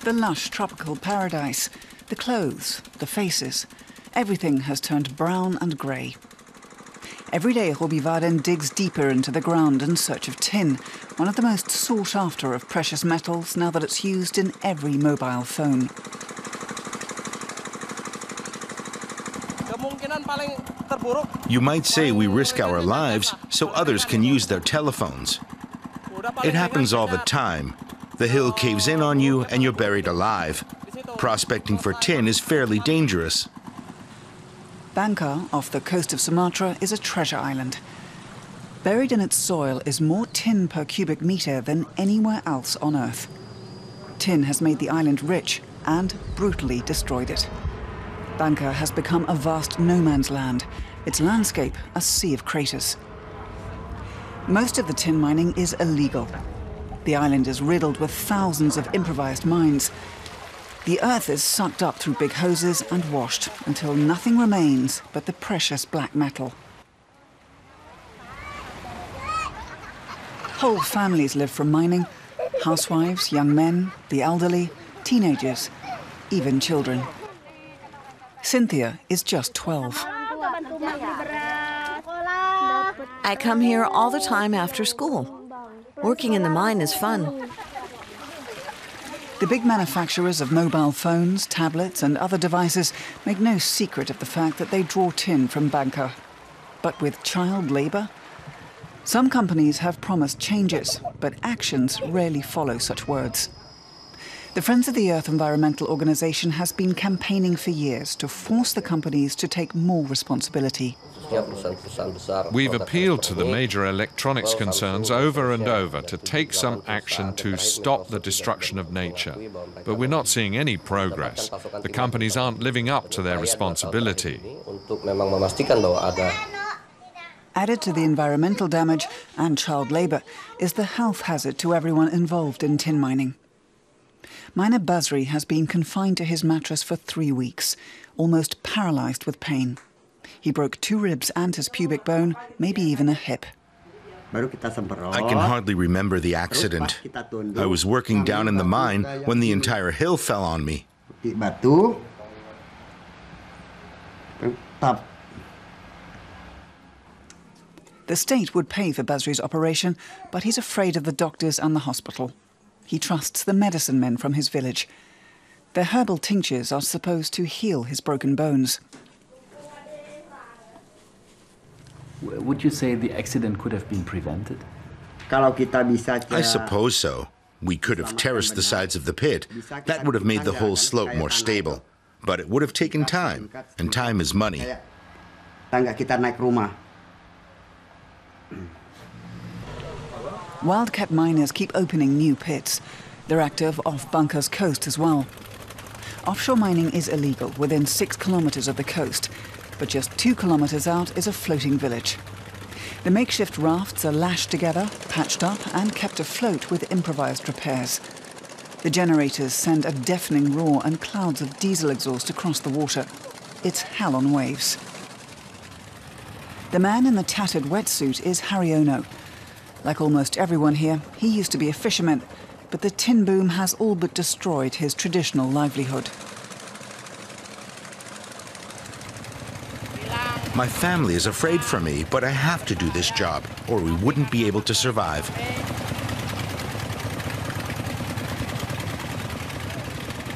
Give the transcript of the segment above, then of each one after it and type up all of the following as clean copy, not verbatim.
The lush tropical paradise, the clothes, the faces, everything has turned brown and grey. Every day Robivaren digs deeper into the ground in search of tin, one of the most sought after of precious metals now that it's used in every mobile phone. You might say we risk our lives so others can use their telephones. It happens all the time. The hill caves in on you and you're buried alive. Prospecting for tin is fairly dangerous. Bangka, off the coast of Sumatra, is a treasure island. Buried in its soil is more tin per cubic metre than anywhere else on Earth. Tin has made the island rich and brutally destroyed it. Bangka has become a vast no-man's land, its landscape a sea of craters. Most of the tin mining is illegal. The island is riddled with thousands of improvised mines. The earth is sucked up through big hoses and washed until nothing remains but the precious black metal. Whole families live from mining: housewives, young men, the elderly, teenagers, even children. Cynthia is just 12. I come here all the time after school. Working in the mine is fun. The big manufacturers of mobile phones, tablets and other devices make no secret of the fact that they draw tin from Bangka. But with child labour? Some companies have promised changes, but actions rarely follow such words. The Friends of the Earth environmental organisation has been campaigning for years to force the companies to take more responsibility. We've appealed to the major electronics concerns over and over to take some action to stop the destruction of nature. But we're not seeing any progress. The companies aren't living up to their responsibility. Added to the environmental damage and child labour is the health hazard to everyone involved in tin mining. Miner Basri has been confined to his mattress for 3 weeks, almost paralysed with pain. He broke 2 ribs and his pubic bone, maybe even a hip. I can hardly remember the accident. I was working down in the mine when the entire hill fell on me. The state would pay for Basri's operation, but he's afraid of the doctors and the hospital. He trusts the medicine men from his village. Their herbal tinctures are supposed to heal his broken bones. Would you say the accident could have been prevented? I suppose so. We could have terraced the sides of the pit. That would have made the whole slope more stable. But it would have taken time, and time is money. Wildcat miners keep opening new pits. They're active off Bangka's coast as well. Offshore mining is illegal within 6 kilometres of the coast, but just 2 kilometres out is a floating village. The makeshift rafts are lashed together, patched up and kept afloat with improvised repairs. The generators send a deafening roar and clouds of diesel exhaust across the water. It's hell on waves. The man in the tattered wetsuit is Harry Ono. Like almost everyone here, he used to be a fisherman, but the tin boom has all but destroyed his traditional livelihood. My family is afraid for me, but I have to do this job, or we wouldn't be able to survive.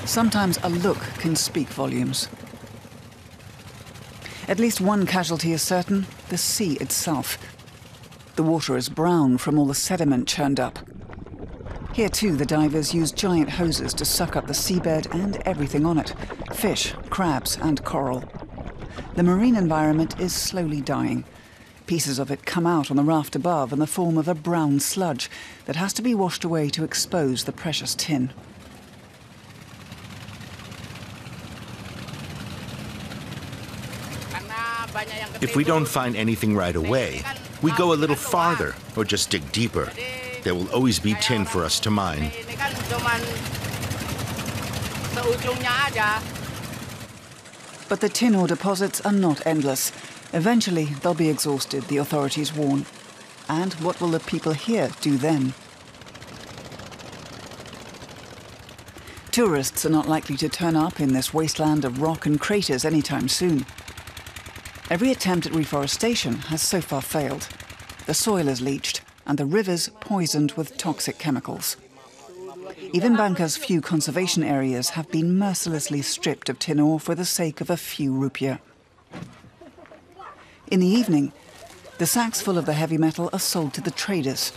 Sometimes a look can speak volumes. At least one casualty is certain: the sea itself. The water is brown from all the sediment churned up. Here too, the divers use giant hoses to suck up the seabed and everything on it: fish, crabs and coral. The marine environment is slowly dying. Pieces of it come out on the raft above in the form of a brown sludge that has to be washed away to expose the precious tin. If we don't find anything right away, we go a little farther or just dig deeper. There will always be tin for us to mine. But the tin ore deposits are not endless. Eventually, they'll be exhausted, the authorities warn. And what will the people here do then? Tourists are not likely to turn up in this wasteland of rock and craters anytime soon. Every attempt at reforestation has so far failed. The soil is leached and the rivers poisoned with toxic chemicals. Even Bangka's few conservation areas have been mercilessly stripped of tin ore for the sake of a few rupiah. In the evening, the sacks full of the heavy metal are sold to the traders.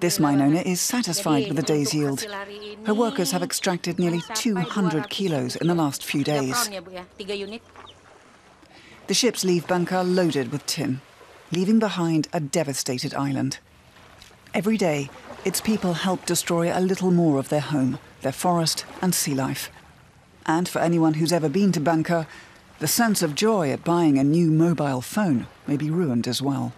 This mine owner is satisfied with the day's yield. Her workers have extracted nearly 200 kilos in the last few days. The ships leave Bangka loaded with tin, leaving behind a devastated island. Every day, its people help destroy a little more of their home, their forest and sea life. And for anyone who's ever been to Bangka, the sense of joy at buying a new mobile phone may be ruined as well.